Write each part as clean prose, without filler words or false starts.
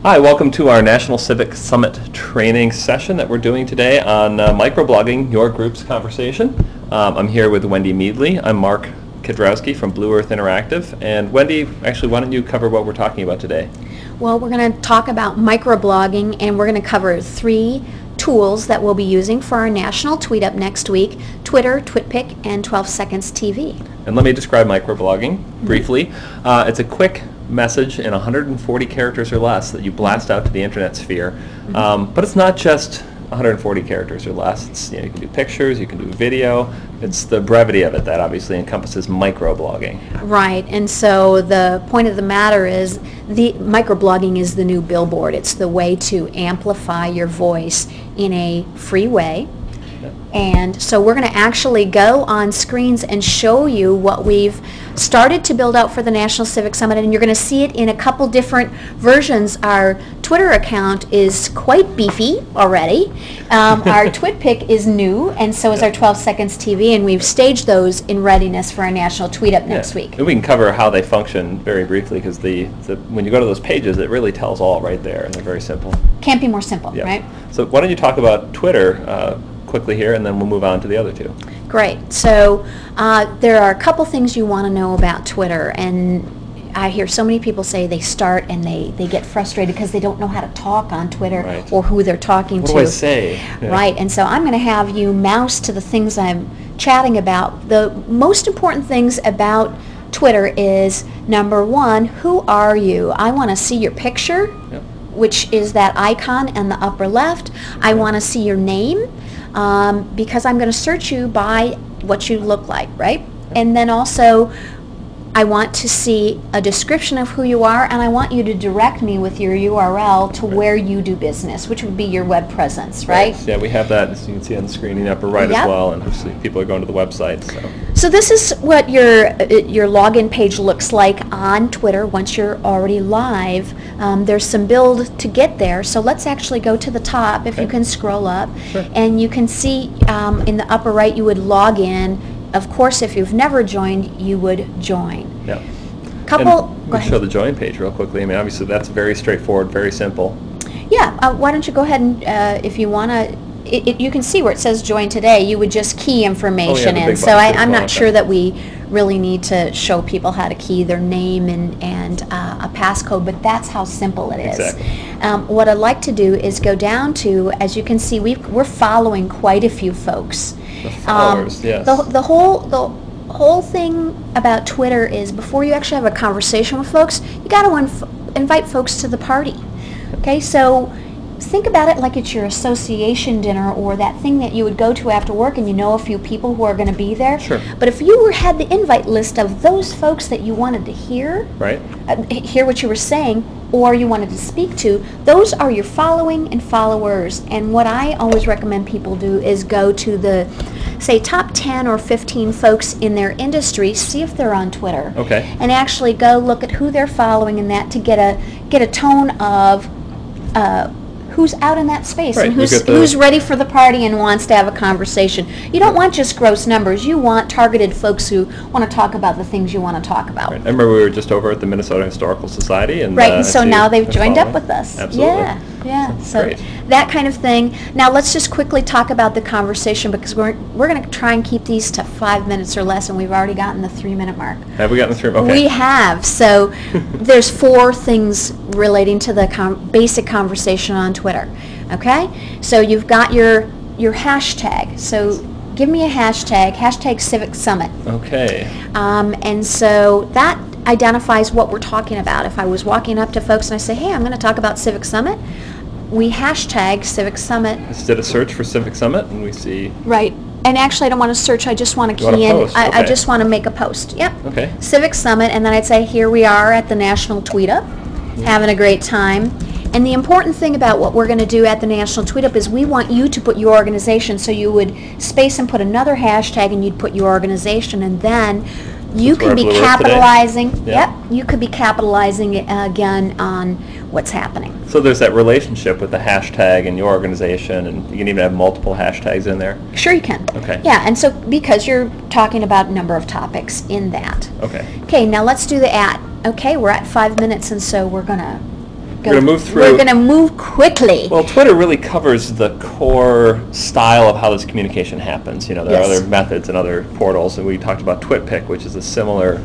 Hi, welcome to our National Civic Summit training session that we're doing today on microblogging, your group's conversation. I'm here with Wendy Meadley. I'm Mark Kidrowski from Blue Earth Interactive. And Wendy, actually, why don't you cover what we're talking about today? Well, we're going to talk about microblogging, and we're going to cover 3 tools that we'll be using for our national tweet up next week: Twitter, TwitPic, and 12 Seconds TV. And let me describe microblogging briefly. It's a quick message in 140 characters or less that you blast out to the internet sphere. But it's not just 140 characters or less. It's, you can do pictures, you can do video. It's the brevity of it that obviously encompasses microblogging. Right, and so the point of the matter is the microblogging is the new billboard. It's the way to amplify your voice in a free way. And so we're going to actually go on screens and show you what we've started to build out for the National Civic Summit, and you're going to see it in a couple different versions. Our Twitter account is quite beefy already. Our TwitPic is new, and so is our 12 Seconds TV, and we've staged those in readiness for our national tweet up next week. And we can cover how they function very briefly, because when you go to those pages, it really tells all right there, and they're very simple. Can't be more simple, right? So why don't you talk about Twitter quickly here, and then we'll move on to the other two. Great. So there are a couple things you want to know about Twitter, and I hear so many people say they start and they get frustrated because they don't know how to talk on Twitter or who they're talking to. What do I say? Yeah. Right, and so I'm going to have you mouse to the things I'm chatting about. The most important things about Twitter is, number one, who are you? I want to see your picture, which is that icon in the upper left. I want to see your name, because I'm going to search you by what you look like, right? And then also I want to see a description of who you are, and I want you to direct me with your URL to where you do business, which would be your web presence, right? Yeah, we have that, as you can see on the screen in the upper right as well, and obviously people are going to the website. So this is what your login page looks like on Twitter once you're already live. There's some build to get there, so let's actually go to the top if you can scroll up. And you can see in the upper right you would log in. Of course, if you've never joined, you would join. Yeah. Go ahead. Show the join page real quickly. I mean, obviously that's very straightforward, very simple. Yeah. Why don't you go ahead and, if you want to, you can see where it says join today. You would just key information in. So I'm not sure that we really need to show people how to key their name and a passcode, but that's how simple it is. Exactly. What I'd like to do is go down to, as you can see, we're following quite a few folks. The followers, yes. The whole thing about Twitter is, before you actually have a conversation with folks, you got to invite folks to the party. Okay, so think about it like it's your association dinner or that thing that you would go to after work, and you know a few people who are going to be there. Sure. But if you had the invite list of those folks that you wanted to hear, hear what you were saying, or you wanted to speak to, those are your following and followers. And what I always recommend people do is go to the, say, top 10 or 15 folks in their industry, see if they're on Twitter, and actually go look at who they're following and that, to get a tone of who's out in that space and who's ready for the party and wants to have a conversation. You don't want just gross numbers. You want targeted folks who want to talk about the things you want to talk about. I remember we were just over at the Minnesota Historical Society, and and so now they've joined up with us. Absolutely. Yeah. So that kind of thing. Now let's just quickly talk about the conversation, because we're going to try and keep these to 5 minutes or less, and we've already gotten the 3-minute mark. Have we gotten the 3? Okay. We have. So there's 4 things relating to the basic conversation on Twitter. Okay? So you've got your hashtag. So give me a hashtag Civic Summit. Okay. And so that identifies what we're talking about. If I was walking up to folks and I say, hey, I'm going to talk about Civic Summit, we hashtag Civic Summit. Just did a search for Civic Summit, and we see... Right. And actually, I don't want to search. I just want to key in. I just want to make a post. Yep. Okay. Civic Summit, and then I'd say, here we are at the National Tweet Up, having a great time. And the important thing about what we're going to do at the National Tweet Up is we want you to put your organization, so you would space and put another hashtag, and you'd put your organization, and then you could be capitalizing. You could be capitalizing again on what's happening. So there's that relationship with the hashtag and your organization, and you can even have multiple hashtags in there. Sure, you can. Okay. Yeah, and so because you're talking about a number of topics in that. Okay. Okay, now let's do the @ Okay, we're at 5 minutes, and so we're gonna We're going to move through. We're going to move quickly. Well, Twitter really covers the core style of how this communication happens. You know, there are other methods and other portals, and we talked about TwitPic, which is a similar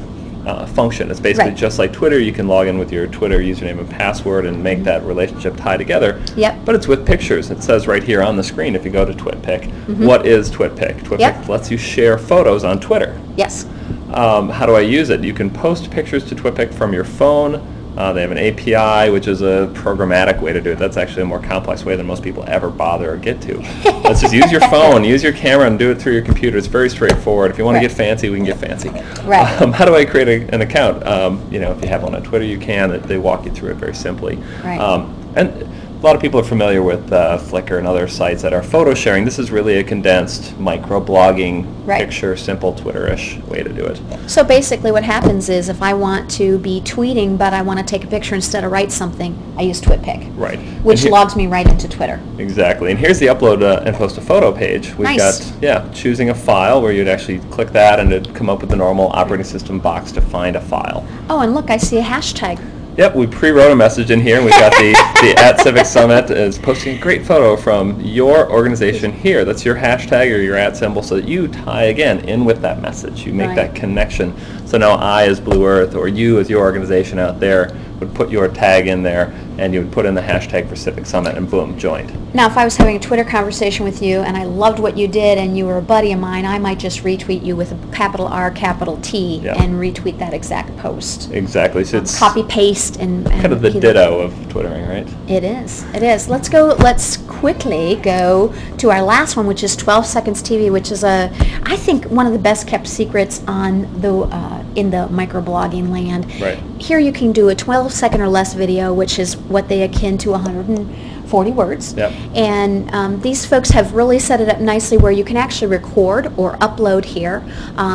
function. It's basically just like Twitter. You can log in with your Twitter username and password and make that relationship tie together. Yep. But it's with pictures. It says right here on the screen, if you go to TwitPic, what is TwitPic? TwitPic lets you share photos on Twitter. Yes. How do I use it? You can post pictures to TwitPic from your phone. They have an API, which is a programmatic way to do it. That's actually a more complex way than most people ever bother or get to. Let's just use your phone, use your camera, and do it through your computer. It's very straightforward. If you want to get fancy, we can get fancy. Right. How do I create an account? You know, if you have one on Twitter, you can. They walk you through it very simply. Right. And a lot of people are familiar with Flickr and other sites that are photo sharing. This is really a condensed micro-blogging, picture, simple Twitter-ish way to do it. So basically what happens is if I want to be tweeting but I want to take a picture instead of write something, I use TwitPic. Right. Which logs me right into Twitter. Exactly. And here's the upload and post a photo page. We've got, choosing a file where you'd actually click that and it'd come up with the normal operating system box to find a file. Oh, and look, I see a hashtag. Yep, we pre-wrote a message in here. We've got the at Civic Summit is posting a great photo from your organization here. That's your hashtag or your at symbol, so that you tie again in with that message. You make that connection. So now I as Blue Earth or you as your organization out there would put your tag in there and you would put in the hashtag for Civic Summit and boom, joined. Now if I was having a Twitter conversation with you and I loved what you did and you were a buddy of mine, I might just retweet you with a capital R, capital T and retweet that exact post. Exactly. So it's copy paste and kind of the ditto of Twittering, right? It is. It is. Let's quickly go to our last one, which is 12 Seconds TV, which is I think one of the best kept secrets on the in the microblogging land. Right. Here you can do a 12-second or less video, which is what they akin to 140 words. Yep. And these folks have really set it up nicely where you can actually record or upload here.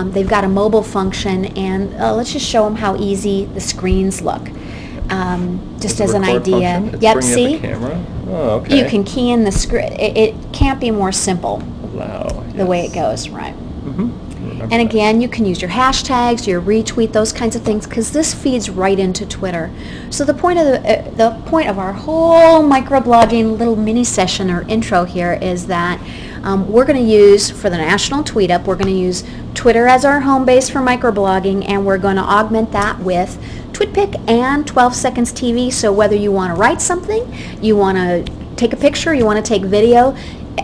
They've got a mobile function, and let's just show them how easy the screens look. Just as an idea. Yep, see? The camera? Oh, okay. You can key in the script. It can't be more simple. Wow. The way it goes, right? And again, you can use your hashtags, your retweet, those kinds of things, because this feeds right into Twitter. So the point of our whole microblogging little mini session or intro here is that we're going to use, for the National Tweet Up, we're going to use Twitter as our home base for microblogging, and we're going to augment that with TwitPic and 12 Seconds TV. So whether you want to write something, you want to take a picture, you want to take video,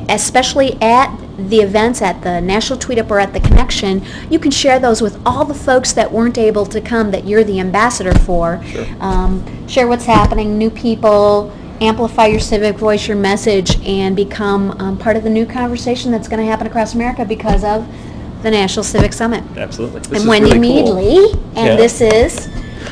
especially at the events at the National Tweet Up or at the Connection, you can share those with all the folks that weren't able to come that you're the ambassador for. Sure. Share what's happening, new people, amplify your civic voice, your message, and become part of the new conversation that's going to happen across America because of the National Civic Summit. Absolutely. This I'm Wendy really cool. Meadley, and this is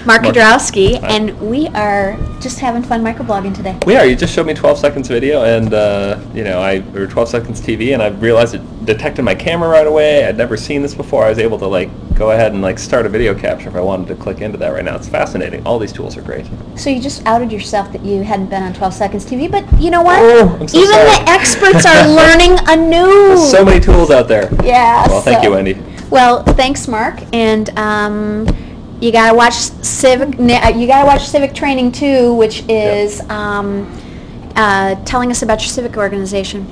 Mark Kudrowski, and we are just having fun microblogging today. We are. You just showed me 12 seconds video, and or 12 seconds TV, and I realized it detected my camera right away. I'd never seen this before. I was able to go ahead and start a video capture if I wanted to click into that right now. It's fascinating. All these tools are great. So you just outed yourself that you hadn't been on 12 Seconds TV, but you know what? Oh, I'm so Even sorry. the experts are learning anew. There's so many tools out there. Yeah. Well, thank you, Wendy. Well, thanks, Mark, and you gotta watch Civic. You gotta watch Civic Training too, which is telling us about your civic organization.